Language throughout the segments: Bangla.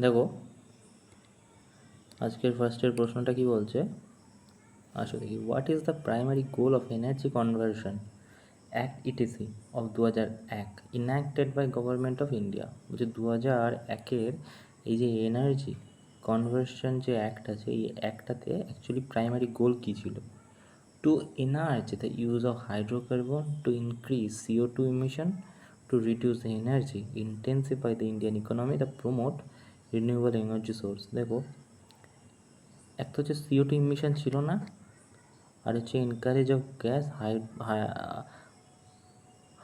দেখো আজকের ফার্স্টের প্রশ্নটা কি বলছে, আসো দেখি। What is the primary goal of energy conversion act ETC of 2001 enacted by government of India? বলছে 2001-এর এই যে এনার্জি কনভার্সন যে অ্যাক্ট আছে, এই অ্যাক্টটাতে অ্যাকচুয়ালি প্রাইমারি গোল কী ছিল? To enlarge the use of hydrocarbon, to increase CO2 emission, to reduce the energy, intensify the Indian economy, to promote renewable energy source। দেখো, এক তো হচ্ছে CO2 ইমিশন ছিল না, আর হচ্ছে এনকারেজ অফ গ্যাস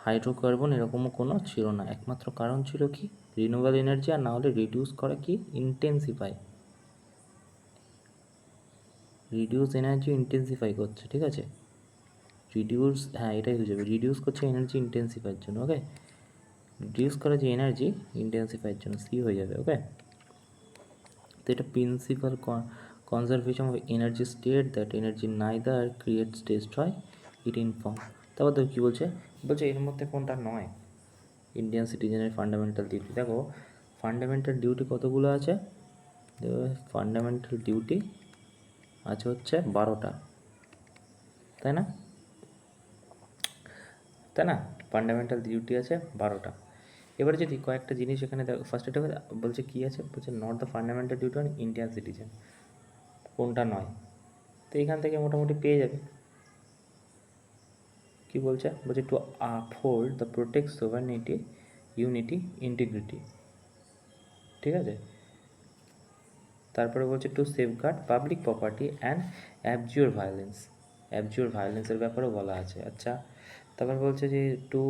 হাইড্রোকার্বন এরকমও কোনো ছিল না। একমাত্র কারণ ছিল কি? রিনিউয়েবল এনার্জি, আর না হলে রিডিউস করা কি? ইন্টেন্সিফাই। রিডিউস এনার্জি ইন্টেন্সিফাই করছে, ঠিক আছে? রিডিউস, হ্যাঁ এটাই হয়ে যাবে, রিডিউস করছে এনার্জি ইন্টেন্সিফাইয়ের জন্য। ওকে, রিডিউস করা যে এনার্জি ইন্টেন্সিফাইয়ের জন্য, সি হয়ে যাবে। ওকে, তো এটা principal conservation of energy state that energy neither creates destroy it in form. তারপর দেখো কী বলছে, বলছে এর মধ্যে কোনটা নয়? ইন্ডিয়ান সিটিজেনের ফান্ডামেন্টাল ডিউটি। দেখো ফান্ডামেন্টাল ডিউটি কতগুলো আছে? দেখো ফান্ডামেন্টাল ডিউটি আছে হচ্ছে 12টা, তাই না? তাই না? ফান্ডামেন্টাল ডিউটি আছে 12টা। এবারে যদি কয়েকটা জিনিস এখানে দেখো, ফার্স্ট এটা বলছে কী আছে, বলছে not the fundamental duty on Indian citizen, কোনটা নয়? তো এখান থেকে মোটামুটি পেয়ে যাবে। কি বলছে? বলছে to uphold the protect sovereignty, unity, integrity, ঠিক আছে? তারপরে বলছে to safeguard public property and abjure violence. Abjure ভায়োলেন্সের ব্যাপারেও বলা আছে। আচ্ছা, তারপর বলছে যে to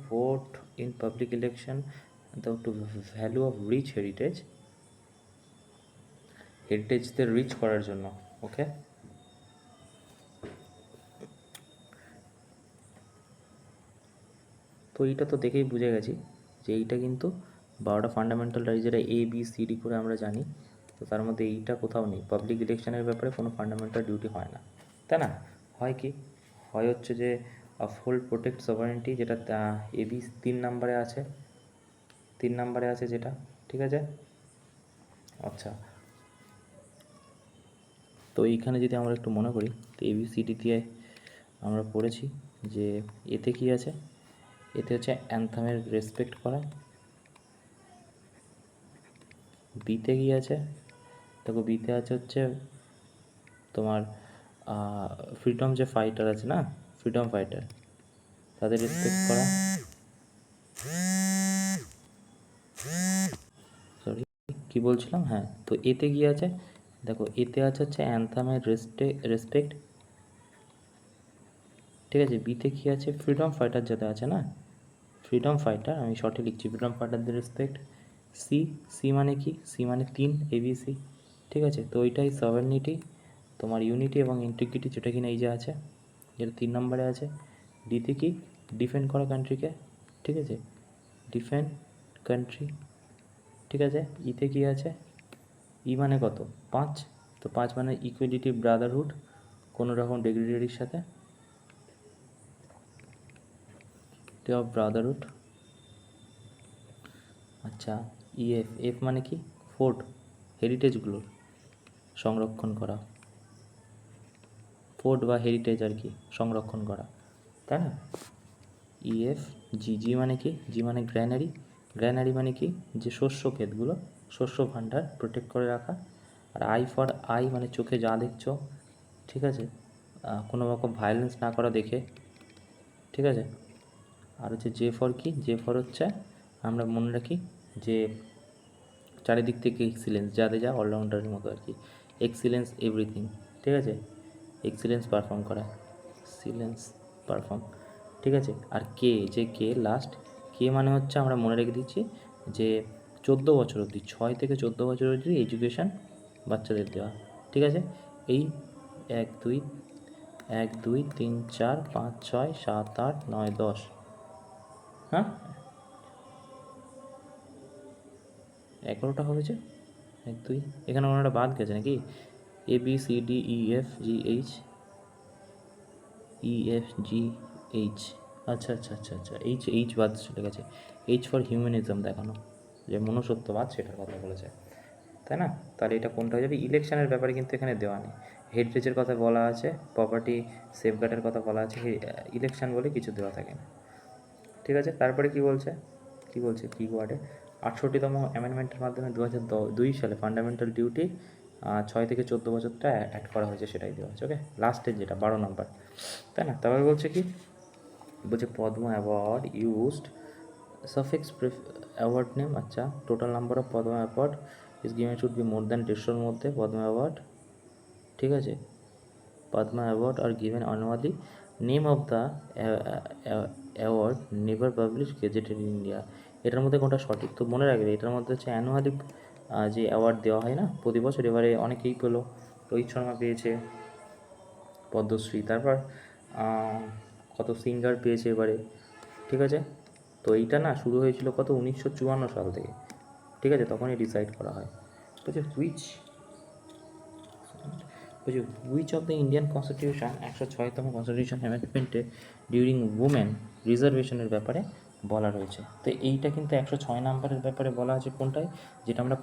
vote in public election, to value of rich heritage, হেরিটেজদের রিচ করার জন্য। ওকে, তো এইটা তো দেখেই বুঝে গেছি যে এইটা কিন্তু 12টা ফান্ডামেন্টাল রাইট, যেটা ABCD করে আমরা জানি, তো তার মধ্যে এইটা কোথাও নেই। পাবলিক ইলেকশনের ব্যাপারে কোনো ফান্ডামেন্টাল ডিউটি হয় না, তাই না? হয় কি? হয় হচ্ছে যে আপহোল্ড প্রোটেক্ট সভারেনিটি, যেটা AB 3 নম্বরে আছে, 3 নম্বরে আছে যেটা, ঠিক আছে? আচ্ছা, তো এইখানে যদি আমরা একটু মনে করি, তো ABCD দিয়ে আমরা পড়েছি যে এতে কি আছে? এতে হচ্ছে অ্যান্থামের রেসপেক্ট করা। বিতে কি আছে? দেখো বিতে আছে হচ্ছে তোমার ফ্রিডম যে ফাইটার আছে না, ফ্রিডম ফাইটার, তাদের রেসপেক্ট করা। সরি, কি বলছিলাম? হ্যাঁ, তো এতে কি আছে? দেখো এতে আছে হচ্ছে অ্যান্থামের রেসপেক্ট, ঠিক আছে? বিতে কি আছে? ফ্রিডম ফাইটার যাতে আছে না, ফ্রিডম ফাইটার, আমি শর্টে লিখছি, ফ্রিডম ফাইটারদের রেসপেক্ট। সি, সি মানে কি? সি মানে 3, ABC, ঠিক আছে? তো ওইটাই সভারনিটি, তোমার ইউনিটি এবং ইন্টিগ্রিটি, যেটা কিনা এই যে আছে, যেটা 3 নম্বরে আছে। ডিতে কি? ডিফেন্ড করা কান্ট্রিকে, ঠিক আছে? ডিফেন্ড কান্ট্রি, ঠিক আছে? ইতে কি আছে? ই মানে কত? 5, তো 5 মানে ইকুয়ালিটি, ব্রাদারহুড, কোনো রকম ডিগ্রেডারির সাথে, অফ ব্রাদারহুড। আচ্ছা, EF, এফ মানে কি? ফোর্ট, হেরিটেজগুলোর সংরক্ষণ করা, ফোর্ট বা হেরিটেজ আর কি সংরক্ষণ করা, তাই না? EF, জি মানে কি? জি মানে গ্র্যানারি, গ্র্যানারি মানে কি? যে শস্য ক্ষেতগুলো, শস্য ভাণ্ডার প্রোটেক্ট করে রাখা। আর আই মানে চোখে যা দেখছো, ঠিক আছে? কোনো রকম ভায়োলেন্স না করা দেখে, ঠিক আছে? আর হচ্ছে জে ফর কি? জে ফর হচ্ছে আমরা মনে রাখি যে চারিদিক থেকে এক্সিলেন্স, যাদের যা অলরাউন্ডারের মতো আর কি, এক্সিলেন্স এভরিথিং, ঠিক আছে? এক্সিলেন্স পারফর্ম করা, এক্সিলেন্স পারফর্ম, ঠিক আছে? আর কে, যে কে লাস্ট, কে মানে হচ্ছে আমরা মনে রেখে দিচ্ছি যে 14 বছর অবধি, 6 থেকে 14 বছর অবধি এডুকেশান বাচ্চাদের দেওয়া, ঠিক আছে? এই 1 2 1 2 3 4 5 6 7 8 9 10, হ্যাঁ 11টা হবে যে, 1 2, এখানে ওনারা বাদ গেছে নাকি? ABCDEFGH, আচ্ছা আচ্ছা আচ্ছা আচ্ছা, এইচ বাদ চলে গেছে। এইচ ফর হিউম্যানিজম দেখানো, যে মনুষ্যত্ববাদ, সেটার কথা বলেছে। তাই না? তাহলে এটা কোনটা হয়ে যাবে? ইলেকশনের ব্যাপারে কিন্তু এখানে দেওয়া নেই। হেরিটেজের কথা বলা আছে, প্রপার্টি সেফগার্ডের কথা বলা আছে, ইলেকশন বলে কিছু দেওয়া থাকে না। ঠিক আছে, তারপরে কি বলছে কিওয়ার্ডে 68তম অ্যামেন্ডমেন্টের মাধ্যমে 2002 সালে ফান্ডামেন্টাল ডিউটি 6 থেকে 14 বছরটা অ্যাড করা হয়েছে, সেটাই দেওয়া হয়েছে। ওকে, লাস্টের যেটা 12 নম্বর, তাই না? তারপরে বলছে কি, বলছে Padma award used suffix award name. আচ্ছা, total number of Padma award is given should be more than 150-র মধ্যে পদ্ম অ্যাওয়ার্ড। ঠিক আছে, Padma Award are given annually. Name of the award never published gazetted in India. এটার মধ্যে কোনটা সঠিক? তো মনে রাখবে এটার মধ্যে হচ্ছে অ্যানুয়ালি যে অ্যাওয়ার্ড দেওয়া হয় না প্রতি বছর, এবারে অনেকেই পেলো। রোহিত শর্মা পেয়েছে পদ্মশ্রী, তারপর কত সিঙ্গার পেয়েছে এবারে। ঠিক আছে, তো এইটা না শুরু হয়েছিল কত 1954 সাল থেকে। ঠিক আছে, তখনই ডিসাইড করা হয়। বুঝছে which of the Indian constitution 106তম কনস্টিটিউশন অ্যামেন্ডমেন্টে ডিউরিং উমেন রিজার্ভেশনের ব্যাপারে বলা রয়েছে। তো এইটা কিন্তু 106 নম্বরের ব্যাপারে বলা আছে কোনটায়? যেটা আমরা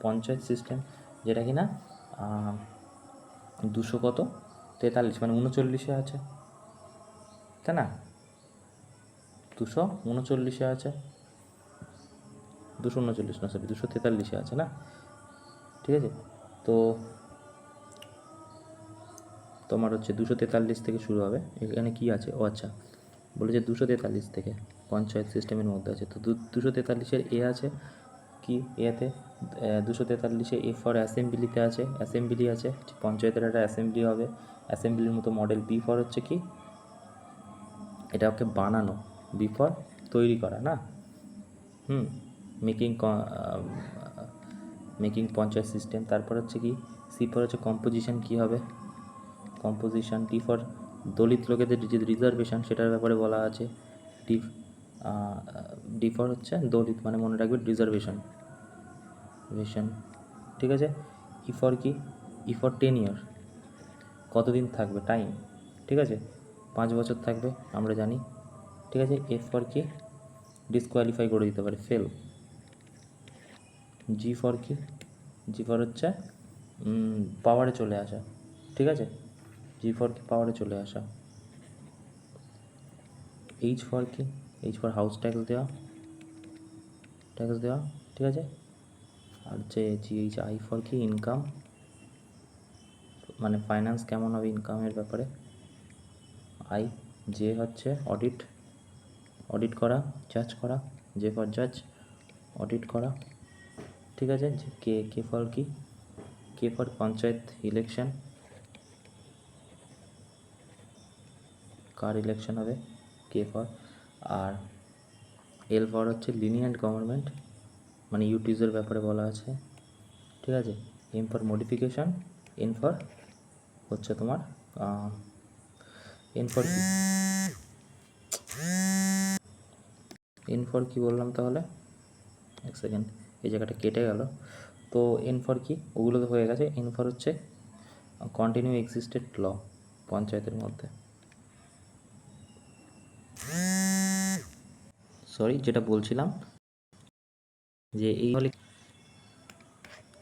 পঞ্চায়েত সিস্টেম, যেটা কি না 243 মানে 39-এ আছে, তাই না? 239-এ আছে, 239 না, সরি 243-এ আছে না। ঠিক আছে, তো তোমার হচ্ছে 243 থেকে শুরু হবে। এখানে কি আছে? ও আচ্ছা, বলেছে 243 থেকে পঞ্চায়েত সিস্টেমের মধ্যে আছে। তো 243-এর এ আছে কি? এতে 243-এ এ ফর অ্যাসেম্বলিতে আছে, অ্যাসেম্বলি আছে, পঞ্চায়েতের একটা অ্যাসেম্বলি হবে, অ্যাসেম্বলির মতো মডেল। বি ফর হচ্ছে কি? এটা ওকে বানানো, বি ফর তৈরি করা না, মেকিং পঞ্চায়েত সিস্টেম। তারপর হচ্ছে কি? সি ফর হচ্ছে কম্পোজিশন, কী হবে কম্পোজিশন। টি ফর দলিত লোকেদের যে রিজার্ভেশন, সেটার ব্যাপারে বলা আছে। ডি ফর হচ্ছে দলিত, মানে মনে রাখবে রিজার্ভেশন। ঠিক আছে, ই ফর কি? ই ফর টেনিয়র, কতদিন থাকবে, টাইম। ঠিক আছে, 5 বছর থাকবে আমরা জানি। ঠিক আছে, এফ ফর কি? ডিসকোয়ালিফাই করে দিতে পারে, ফেল। জি ফর কি? জি ফর হচ্ছে পাওয়ারে চলে আসা। ঠিক আছে, জি ফর কি? পাওয়ারে চলে আসা। এইচ ফর কি? এইচ ফর হাউস ট্যাক্স দেওয়া, ঠিক আছে। আর যে জিএইচ আই ফর কি? ইনকাম, মানে ফাইন্যান্স কেমন হবে, ইনকামের ব্যাপারে। আই জে হচ্ছে অডিট করা, জাজ করা, জে ফর জাজ, অডিট করা। ঠিক আছে, যে কে ফর কি? কে ফর পঞ্চায়েত ইলেকশন, কার ইলেকশন হবে, কে ফর। আর এল ফর হচ্ছে লিনিয়েন্ট গভর্নমেন্ট, মানে ইউটিউজের ব্যাপারে বলা আছে। ঠিক আছে, M for modification, N for হচ্ছে তোমার এন ফর কি? এন ফর কি বললাম তাহলে? এক সেকেন্ড, এই জায়গাটা কেটে গেল। তো এন ফর কি? ওগুলো তো হয়ে গেছে। এন ফর হচ্ছে কন্টিনিউ এক্সিস্টেড ল পঞ্চায়েতের মধ্যে। সরি, যেটা বলছিলাম যে এই হলে,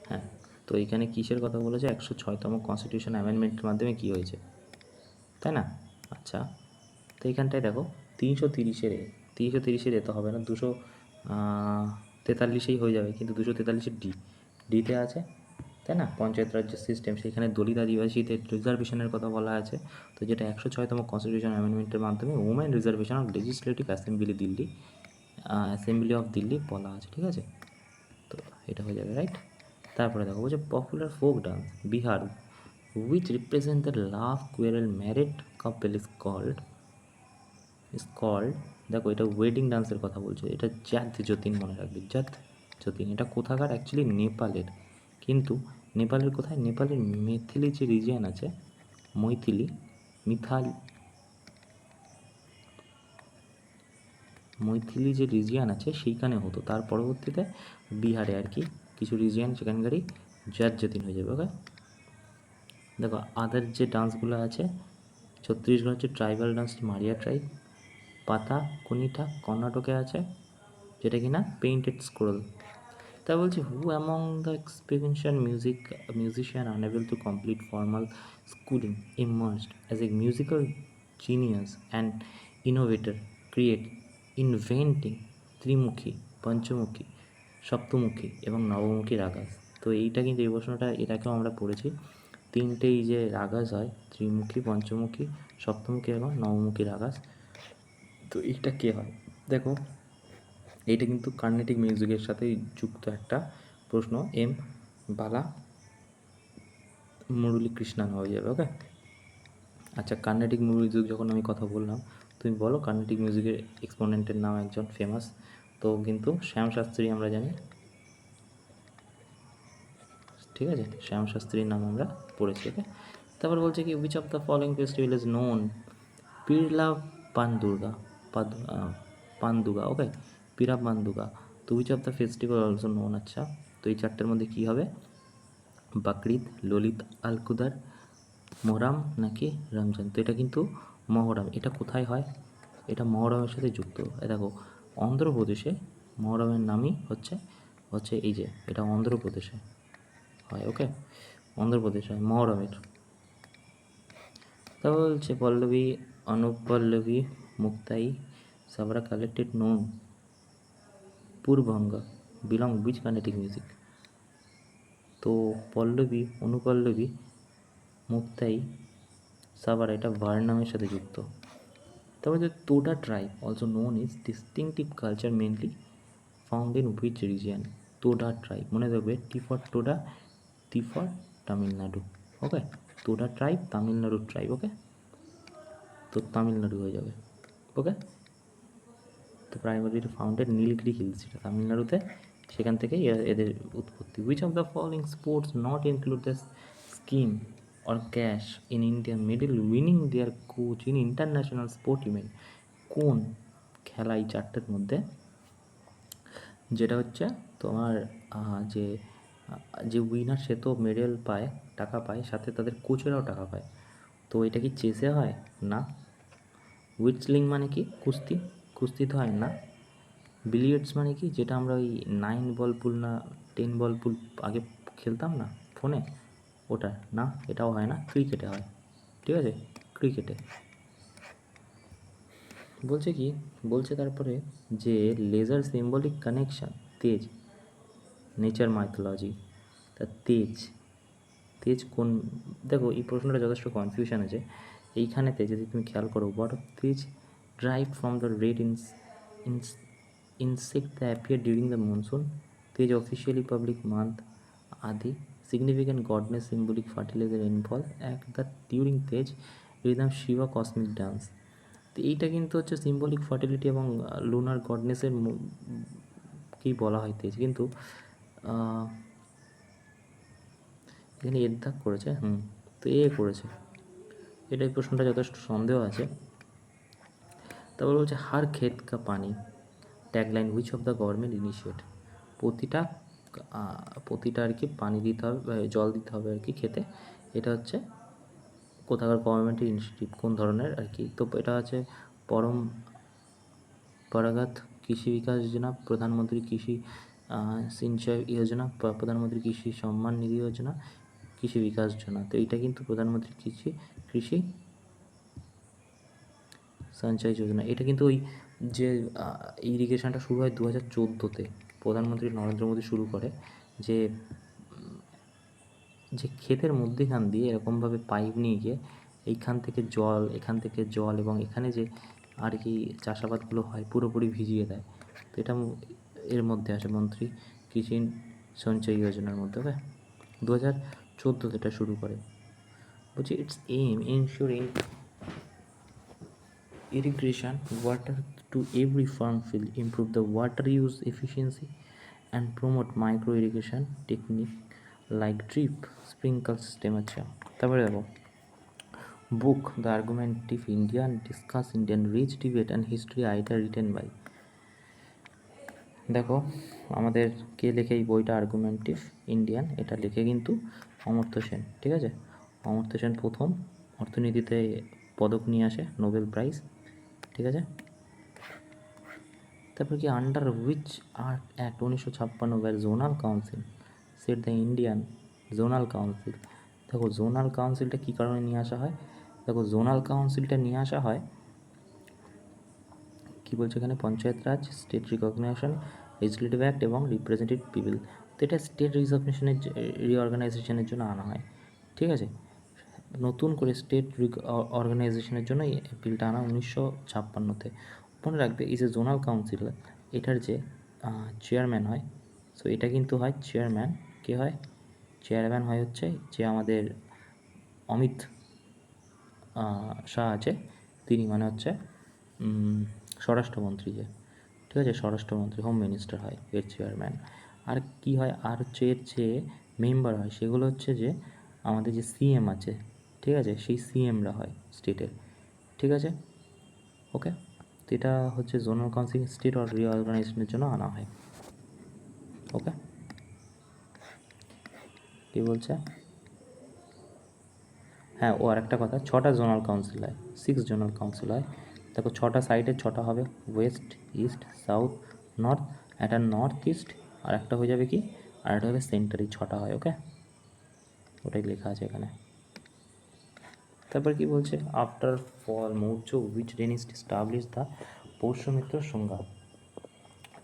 হ্যাঁ, তো এইখানে কিসের কথা বলেছে? 106তম কনস্টিটিউশন অ্যামেন্ডমেন্টের মাধ্যমে কি হয়েছে, তাই না? আচ্ছা, তো এইখানটায় দেখো 330-এর এ তো হবে না, 243-এই হয়ে যাবে, কিন্তু 243-এর ডিতে আছে, তাই না? পঞ্চায়েত রাজ্য সিস্টেম, সেখানে দলিত আদিবাসীদের রিজার্ভেশনের কথা বলা আছে। তো যেটা 106তম কনস্টিটিউশন অ্যামেন্ডমেন্টের মাধ্যমে women reservation of legislative assembly of Delhi বলা আছে। ঠিক আছে, তো এটা হয়ে যাবে, রাইট। তারপরে দেখো বলছে popular folk dance Bihar which represent the love quarrel married couple is called দেখো এটা ওয়েডিং ডান্সের কথা বলছে, এটা জাত যতীন, মনে রাখবে জাত যতীন। এটা কোথাকার? অ্যাকচুয়ালি নেপালের, কিন্তু নেপালের কোথায়? নেপালের মেথিলি যে রিজিয়ন আছে, মৈথিলি যে রিজিয়ন আছে সেইখানে হতো। তার পরবর্তীতে বিহারে আর কি কিছু রিজিয়ন সেখানকারই জাত যতীন হয়ে যাবে। ওকে, দেখো আদার যে ডান্সগুলো আছে, ছত্তিশগড় হচ্ছে ট্রাইবাল ডান্স, মারিয়া ট্রাইব। পাতা কুনিটা কর্ণাটকে আছে, যেটা কি না পেইন্টেড স্ক্রোল। তা বলছি, who among the experiential musician unable to complete formal schooling immersed as a musical genius and innovator create inventing ত্রিমুখী, পঞ্চমুখী, সপ্তমুখী এবং নবমুখী রাগাস। তো এইটা কিন্তু এই প্রশ্নটা এর আগেও আমরা পড়েছি। তিনটেই যে রাগাস হয়, ত্রিমুখী, পঞ্চমুখী, সপ্তমুখী এবং নবমুখী রাগাস। তো এইটা কে হয়? দেখো, এইটা কিন্তু কার্নেটিক মিউজিকের সাথে যুক্ত একটা প্রশ্ন। এম বালা মুরলী কৃষ্ণান হয়ে যাবে। ওকে, আচ্ছা, কার্নেটিক মিউজিক যখন আমি কথা বললাম, তুমি বলো কার্নেটিক মিউজিকের এক্সপোনেন্টের নাম একজন ফেমাস। তো কিন্তু শ্যাম শাস্ত্রী আমরা জানি, ঠিক আছে, শ্যাম শাস্ত্রীর নাম আমরা পড়েছি। ওকে, তারপর বলছে কি which of the following festival is known Peerla Panduga, Panduga. Okay, Peera Panduga. তো which of the festival also known. আচ্ছা, তো এই চারটের মধ্যে কী হবে? বাকরিদ, ললিত আলকুদার, মোহরাম নাকি রমজান? তো এটা কিন্তু মহরম। এটা কোথায় হয়? এটা মহরমের সাথে যুক্ত। দেখো, অন্ধ্রপ্রদেশে মহরমের নামই হচ্ছে হচ্ছে এই যে, এটা অন্ধ্রপ্রদেশে হয়। ওকে, অন্ধ্রপ্রদেশ হয় মহরমের। তারপর বলছে পল্লবী, অনুপল্লবী, মুক্তাই, সাবরা collected known Purvanga belong which Carnatic music? তো পল্লবী, অনুপল্লবী, মুক্তাই, সাবারা এটা ভার্নামের সাথে যুক্ত। তারপর যে Toda tribe also known is distinctive culture mainly found in which region? Toda tribe, মনে রাখবে, T for Toda, T for Tamil Nadu. Okay, Toda tribe Tamil Nadu tribe. Okay, তো তামিলনাড়ু হয়ে যাবে। ওকে, তো প্রাইমারি ফাউন্ডেড নীলগিরি হিলস, যেটা তামিলনাড়ুতে, সেখান থেকেই এদের উৎপত্তি। Which of the following sports not include the scheme or cash in India medal winning their coach in international sport event? কোন খেলা এই চারটের মধ্যে, যেটা হচ্ছে তোমার যে যে উইনার সে তো মেডেল পায়, টাকা পায়, সাথে তাদের কোচেরাও টাকা পায়। তো এটা কি চেসে হয়? না। হুইটসলিং মানে কি? কুস্তি, কুস্তিতে হয় না। বিলিয়ার্ডস মানে কি? যেটা আমরা ওই 9 বল পুল না 10 বল পুল আগে খেলতাম না ফোনে, ওটা না, এটাও হয় না। ক্রিকেটে হয়, ঠিক আছে, ক্রিকেটে। বলছে কি, বলছে তারপরে যে লেজার সিম্বলিক কানেকশান, তেজ, নেচার মাইথোলজি, তা তেজ, তেজ কোন? দেখো, এই প্রশ্নটা যথেষ্ট কনফিউশন আছে এইখানেতে। যদি তুমি খেয়াল করো, হোয়াট অফ তেজ drive from the red insect that appear during the monsoon, tej officially public month, adi significant goddess symbolic fertilizer rainfall, এক that during tej rhythm shiva cosmic dance। তো এইটা কিন্তু হচ্ছে সিম্বলিক ফার্টিলিটি এবং লুনার গডনেসের কি বলা হয় তেজ, কিন্তু এখানে এর দাগ করেছে। তো এ করেছে, এটা এই প্রশ্নটা যথেষ্ট সন্দেহ আছে। তারপর বলছে হার ক্ষেত কা পানি tagline which of the government initiate? প্রতিটা আর কি পানি দিতে হবে, জল দিতে হবে আর কি খেতে। এটা হচ্ছে কোথাকার গভর্নমেন্টের ইনিশিয়েটিভ, কোন ধরনের আর কি? তো এটা হচ্ছে পরম পরাগত কৃষি বিকাশ যোজনা, প্রধানমন্ত্রী কৃষি সিঞ্চয় যোজনা, প্রধানমন্ত্রী কৃষি সম্মান নিধি যোজনা, কৃষি বিকাশ যোজনা। তো এইটা কিন্তু প্রধানমন্ত্রী কৃষি সঞ্চয় যোজনা। এটা কিন্তু ওই যে ইরিগেশনটা শুরু হয় 2014-তে, প্রধানমন্ত্রী নরেন্দ্র মোদী শুরু করে, যে যে ক্ষেতের মধ্যেখান দিয়ে এরকমভাবে পাইপ নিয়ে গিয়ে এইখান থেকে জল, এখান থেকে জল, এবং এখানে যে আর কি চাষাবাদগুলো হয় পুরোপুরি ভিজিয়ে দেয়। তো এটা এর মধ্যে আসে মন্ত্রী কৃষি সঞ্চয় যোজনার মধ্যে। ওকে, 2014-তে এটা শুরু করে। বলছি it's M ensuring irrigation water to every farm field, improve the water use efficiency, and promote micro irrigation technique like drip sprinkle system। আচ্ছা, তারপরে দেখো, book the argumentative Indian, discuss Indian rich debate and history either written by। দেখো, আমাদের কে লেখে এই বইটা আর্গুমেন্টিভ ইন্ডিয়ান? এটা লেখে কিন্তু অমর্ত্য সেন, ঠিক আছে। অমর্ত্য সেন প্রথম অর্থনীতিতে পদক নিয়ে আসে, নোবেল প্রাইজ, ঠিক আছে। তারপর কি under which act 1956 were zonal council set the Indian zonal council. দেখো জোনাল কাউন্সিলটা কী কারণে নিয়ে আসা হয়, দেখো জোনাল কাউন্সিলটা নিয়ে আসা হয় কী বলছে এখানে, পঞ্চায়েত রাজ, স্টেট রিকগনিশন, লেজিসলেটিভ অ্যাক্ট এবং রিপ্রেজেন্টেটিভ পিপল। তো এটা স্টেট রিঅর্গানাইজেশনের জন্য আনা হয়, ঠিক আছে। নতুন করে স্টেট অর্গানাইজেশনের জন্য এই বিলটা আনা 1956-তে। মনে রাখবে এই যে জোনাল কাউন্সিল, এটার যে চেয়ারম্যান হয়, সো এটা কিন্তু হয় চেয়ারম্যান, কে হয়, চেয়ারম্যান হয় হচ্ছে যে আমাদের অমিত শাহ আছে, তিনি মানে হচ্ছে স্বরাষ্ট্রমন্ত্রী, যে ঠিক আছে স্বরাষ্ট্রমন্ত্রী, হোম মিনিস্টার হয় এর চেয়ারম্যান। আর কি হয়, আর হচ্ছে এর যে মেম্বার হয় সেগুলো হচ্ছে যে আমাদের যে সিএম আছে, ঠিক আছে, সেই সিএমরা হয় স্টেটের, ঠিক আছে, ওকে। তো এটা হচ্ছে জোনাল কাউন্সিল স্টেট অর রিঅর্গানাইজেশনের জন্য আনা হয়, ওকে। কী বলছে, হ্যাঁ ও আর একটা কথা, 6টা জোনাল কাউন্সিল হয়, 6 জোনাল কাউন্সিল হয়। দেখো 6টা সাইডে 6টা হবে, ওয়েস্ট, ইস্ট, সাউথ, নর্থ, একটা নর্থ ইস্ট, আর একটা হয়ে যাবে কি, আর একটা হবে সেন্টারে, 6টা হয়, ওকে, ওটাই লেখা আছে এখানে। তারপর কি বলছে, after fall Maurya which dynasty establish the Pushyamitra Shunga,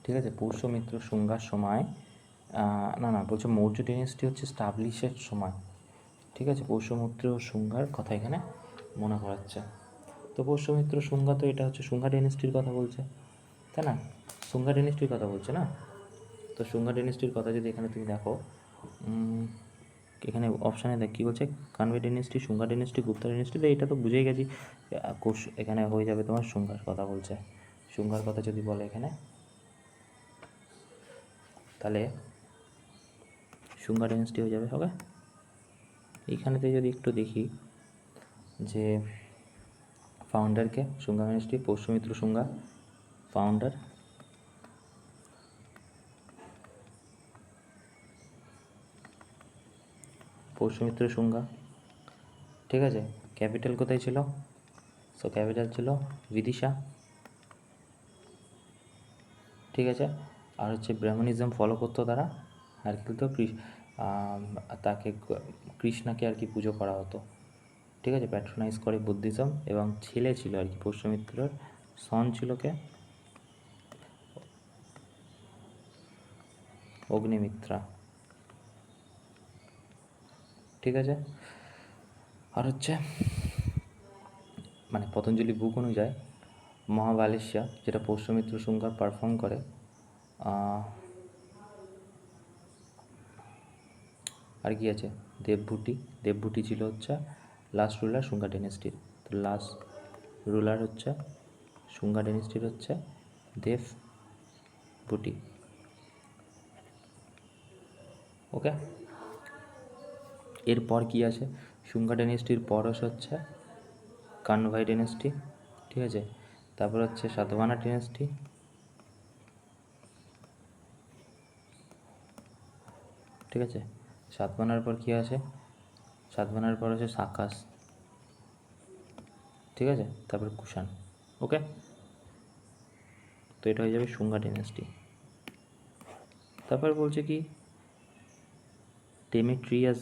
ঠিক আছে, পৌষ্যমিত্র সংজ্ঞার সময়, না বলছে মৌর্য ডেনিস্টি হচ্ছে স্টাবলিশের সময়, ঠিক আছে, পৌষ্যমিত্র সংজ্ঞার কথা এখানে মনে করাচ্ছে। তো পৌষ্যমিত্র সংজ্ঞা, তো এটা হচ্ছে শুঙ্গা ডেনিস্টির কথা বলছে, তাই না, শুঙ্গা ডেনিস্টির কথা বলছে না। তো শুঙ্গা ডেনিস্টির কথা যদি এখানে তুমি দেখো, এখানে অপশানে দেখ কী বলছে, কানভে ডেনিস্টি, শুঙ্গা ডেনিস্টি, গুপ্তা ডেনিস্টি, তো এটা তো বুঝেই গেছি, কোষ এখানে হয়ে যাবে তোমার শুঙ্গার কথা বলছে, শুঙ্গার কথা যদি বলে এখানে, তাহলে শুঙ্গা ডেনিস্টি হয়ে যাবে, হবে। এইখানেতে যদি একটু দেখি যে ফাউন্ডারকে, শুঙ্গা ডেনিস্টি, পৌষ্যমিত্র শুঙ্গা ফাউন্ডার, পৌষ্যমিত্র শুঙ্গা, ঠিক আছে। ক্যাপিটাল কোথায় ছিল, সো ক্যাপিটাল ছিল বিদিশা, ঠিক আছে। আর হচ্ছে ব্রাহ্মণিজম ফলো করতো তারা, আর কিন্তু তাকে কৃষ্ণাকে আর কি পুজো করা হতো, ঠিক আছে, প্যাট্রোনাইজ করে বুদ্ধিজম, এবং ছেলে ছিল আর কি পৌষ্যমিত্রর, সন ছিল কে, অগ্নিমিত্রা, ঠিক আছে। আর হচ্ছে মানে পতঞ্জলি বুক অনুযায়ী মহাবালেশ্বর, যেটা পৌষ্যমিত্র সংজ্ঞা পারফর্ম করে, আর কি আছে, দেবভূতি ছিল হচ্ছে লাস্ট রুলার শুঙ্গা ডেনিস্টির। তো লাস্ট রুলার হচ্ছে শুঙ্গা ডেনিস্টির হচ্ছে দেবভূতি, ওকে। এরপর কি আছে, শুঙ্গা ডেনিস্টির পর হচ্ছে কানভাই ডেনিস্টি, ঠিক আছে। তারপর হচ্ছে সাতবাহনা ডেনিস্টি, ঠিক আছে। সাতবাহনার পর কী আছে, সাতবাহনার পর হচ্ছে সাকাস, ঠিক আছে। তারপর কুষাণ, ওকে। তো এটা হয়ে যাবে শুঙ্গা ডেনাস্টি। তারপর বলছে কি, Demetrius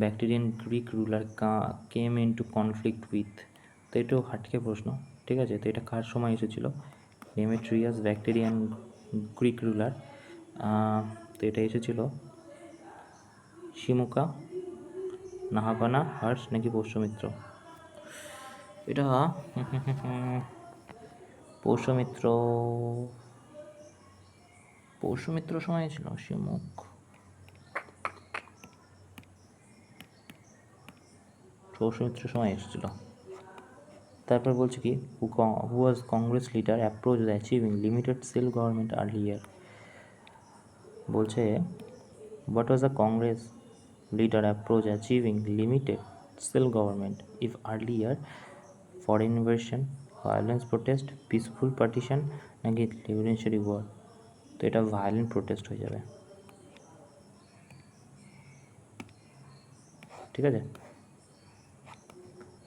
bacterial Greek ruler came into conflict with, তো এটাও হাটকে প্রশ্ন, ঠিক আছে। তো এটা কার সময় এসেছিল, ডেমেট্রিয়াস ব্যাকটেরিয়ান গ্রিক রুলার, তো এটা এসেছিল শিমুকা, নাহাপানা, হর্ষ নাকি পৌষ্যমিত্র, এটা পৌষ্যমিত্র সময় ছিল, শিমুক, পৌষ্যমিত্র সময় এসেছিল। তারপর বলছে কি, who was Congress leader approach achieving limited self government earlier, বলছে what was the Congress leader approach achieving limited self government if earlier, foreign invasion, violence protest, peaceful partition নাকি রেভলিউশনারি ওয়ার, তো এটা ভায়োলেন্ট প্রোটেস্ট হয়ে যাবে, ঠিক আছে।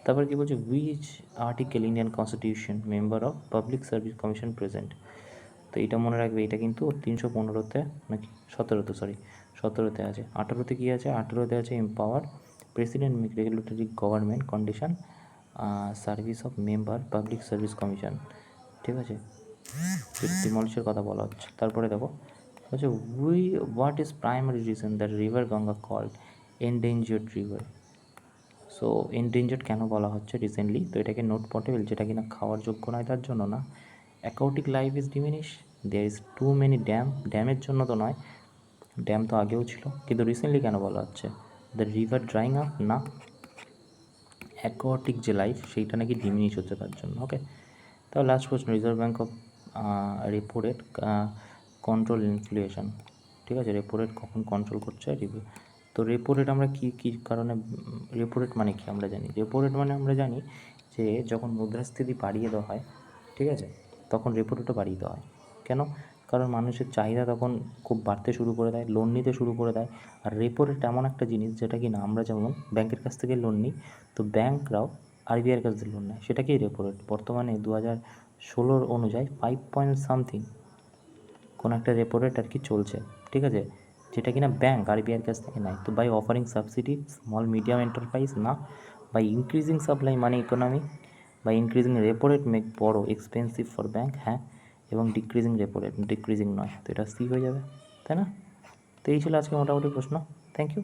তারপর কি বলছে, which article Indian constitution member of public service commission present, তো এইটা মনে রাখবে, এটা কিন্তু 315-তে নাকি 17-তে, সরি 17-তে আছে। 18-তে কী আছে? 18-তে আছে empower president make regulatory government condition service of member public service commission, ঠিক আছে, ডিমলিশের কথা বলা হচ্ছে। তারপরে দেখো হচ্ছে what is primary reason that river Ganga called endangered river. So endangered কেন বলা হচ্ছে রিসেন্টলি? তো এটাকে নোট পোর্টেবল, যেটা কিনা খাওয়ার যোগ্য নয় তার জন্য না। Aquatic life is diminish, there is too many ড্যামের জন্য তো নয়, ড্যাম তো আগেও ছিল, কিন্তু রিসেন্টলি কেন বলা হচ্ছে? দ্য রিভার ড্রাইং আপ, না, অ্যাকোয়াটিক যে লাইফ সেইটা নাকি ডিমিনিশ হচ্ছে তার জন্য। ওকে, তাহলে লাস্ট প্রশ্ন, reserve bank of repo rate control inflation, ঠিক আছে, রেপো রেট কখন কন্ট্রোল করছে? তো রেপো রেট আমরা কী কারণে, রেপো রেট মানে কি আমরা জানি? রেপো রেট মানে আমরা জানি যে যখন মুদ্রাস্ফীতি বাড়িয়ে দেওয়া হয়, ঠিক আছে, তখন রেপো রেটও বাড়িয়ে দেওয়া হয়। কেন? কারণ মানুষের চাহিদা তখন খুব বাড়তে শুরু করে দেয়, লোন নিতে শুরু করে দেয়। আর রেপো রেট এমন একটা জিনিস যেটা কি না, আমরা যেমন ব্যাংকের কাছ থেকে লোন নিই, তো ব্যাংকরাও আরবিআইয়ের কাছ থেকে লোন নেয়, সেটাকেই রেপো রেট। বর্তমানে 2016 অনুযায়ী 5 পয়েন্ট সামথিং কোনো একটা রেপো রেট আর কি চলছে, ঠিক আছে, যেটা কিনা ব্যাংক আরবিআইয়ের কাছ থেকে নেয়। তো by offering subsidy small medium enterprise, না, by increasing supply money economy, by increasing repo rate make বড় এক্সপেন্সিভ ফর ব্যাংক, হ্যাঁ, এবং ডিক্রিজিং রেপো রেট, ডিক্রিজিং নয়, তো এটা সি হয়ে যাবে, তাই না? তো এই ছিল আজকে মোটামুটি প্রশ্ন। Thank you.